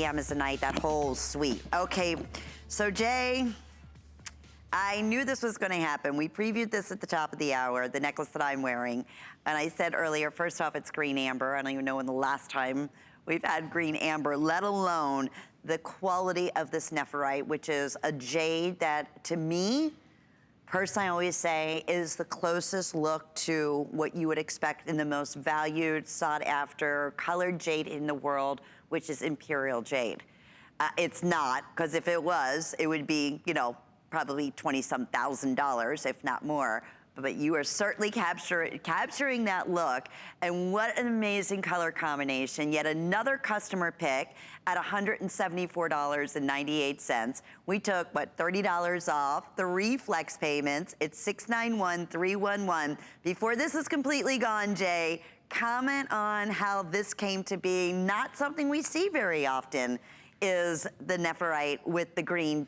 Amazonite, that whole suite. Okay, so Jay, I knew this was gonna happen. We previewed this at the top of the hour, the necklace that I'm wearing. And I said earlier, first off, it's green amber. I don't even know when the last time we've had green amber, let alone the quality of this nephrite, which is a jade that, to me, personally, I always say, is the closest look to what you would expect in the most valued, sought after, colored jade in the world, which is imperial jade. It's not, because if it was, it would be, you know, probably $20-some thousand, if not more. But you are certainly capturing that look. And what an amazing color combination. Yet another customer pick at $174.98. We took, what, $30 off, 3 flex payments. It's $691,311. Before this is completely gone, Jay, comment on how this came to be. Not something we see very often is the nephrite with the green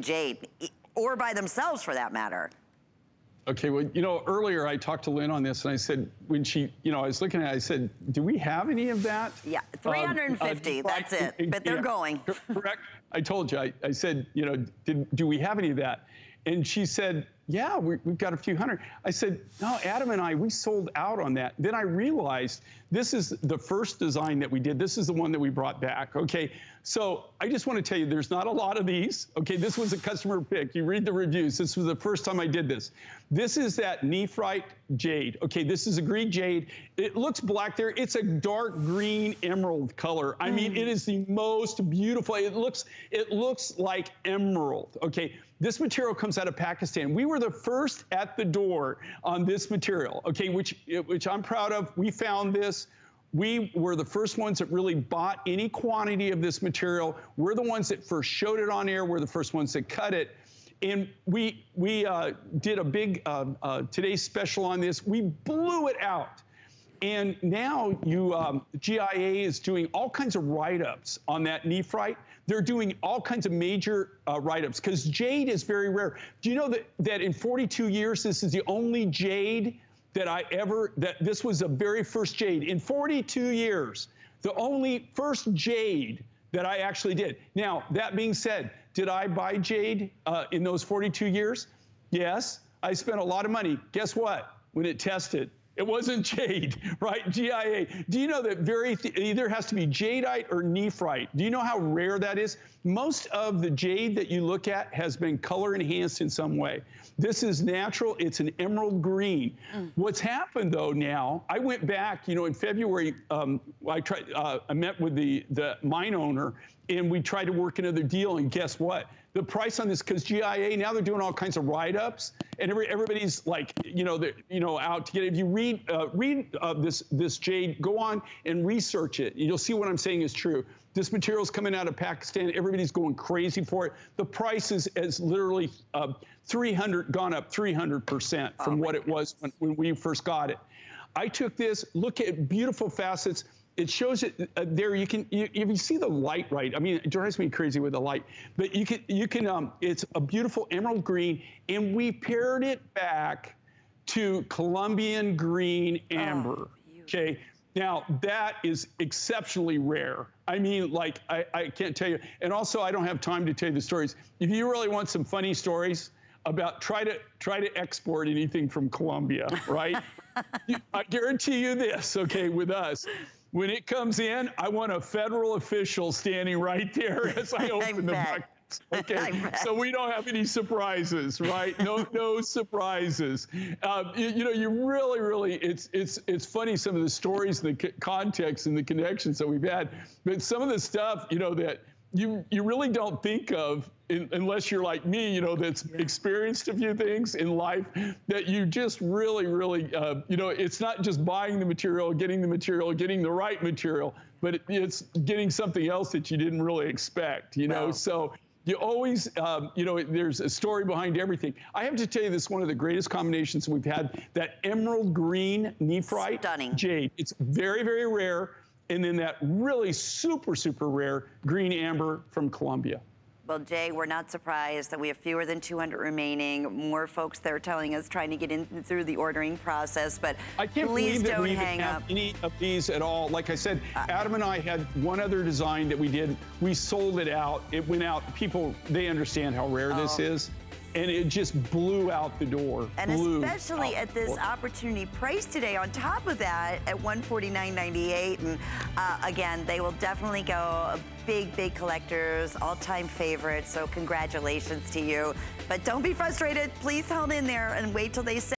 jade, or by themselves for that matter. Okay, well, you know, earlier I talked to Lynn on this, and I said, when she, you know, I was looking at it, I said, do we have any of that? Yeah, 350, that's it, but they're going. Correct. I told you, I said, you know, do we have any of that? And she said, yeah, we've got a few hundred. I said, no, Adam and we sold out on that. Then I realized this is the first design that we did. This is the one that we brought back, okay? So I just want to tell you, there's not a lot of these, okay? This was a customer pick. You read the reviews. This was the first time I did this. This is that Nephrite Jade. Okay, this is a green jade. It looks black there. It's a dark green emerald color. I mean, it is the most beautiful. It looks like emerald, okay? This material comes out of Pakistan. We were the first at the door on this material, okay, which I'm proud of. We found this. We were the first ones that really bought any quantity of this material. We're the ones that first showed it on air. We're the first ones that cut it. And we did a big today's special on this. We blew it out. And now GIA is doing all kinds of write-ups on that nephrite. They're doing all kinds of major write-ups because jade is very rare. Do you know that in 42 years, this is the only jade that this was the very first jade. In 42 years, the only first jade that I actually did. Now, that being said, did I buy jade in those 42 years? Yes, I spent a lot of money. Guess what? When it tested, it wasn't jade, right? GIA. Do you know that either has to be jadeite or nephrite? Do you know how rare that is? Most of the jade that you look at has been color enhanced in some way. This is natural. It's an emerald green. What's happened though now, I went back, you know, in February, I met with the mine owner and we tried to work another deal, and guess what? The price on this, because GIA, now they're doing all kinds of write-ups, and everybody's like, out to get it. If you read this jade, go on and research it. You'll see what I'm saying is true. This material's coming out of Pakistan. Everybody's going crazy for it. The price has literally gone up 300% from what it was when we first got it. I took this, look at beautiful facets. It shows it there. If you see the light right, I mean, it drives me crazy with the light, but you can, it's a beautiful emerald green, and we paired it back to Colombian green amber, okay? Now, that is exceptionally rare. I mean, like, I can't tell you. And also, I don't have time to tell you the stories. If you really want some funny stories about, try to export anything from Colombia, right? I guarantee you this, okay, with us. When it comes in, I want a federal official standing right there as I open the buckets. Okay, so we don't have any surprises, right? No surprises. You really, it's funny, some of the stories, the context and the connections that we've had, but some of the stuff, that you really don't think of unless you're like me, that's experienced a few things in life, that you just really, it's not just buying the material, getting the right material, but it's getting something else that you didn't really expect, Wow. So you always, there's a story behind everything. I have to tell you, this is one of the greatest combinations we've had, that emerald green nephrite jade. It's very, very rare. And then that really super, super rare green amber from Colombia. Well, Jay, we're not surprised that we have fewer than 200 remaining. More folks that are telling us, trying to get in through the ordering process, but I can't please believe that don't we even hang have up. any of these at all. Like I said, Adam and I had one other design that we did. We sold it out. It went out. People, they understand how rare this is. And it just blew out the door. And especially at this opportunity price today, on top of that, at $149.98. And again, they will definitely go big, big collectors, all-time favorites. So congratulations to you. But don't be frustrated. Please hold in there and wait till they say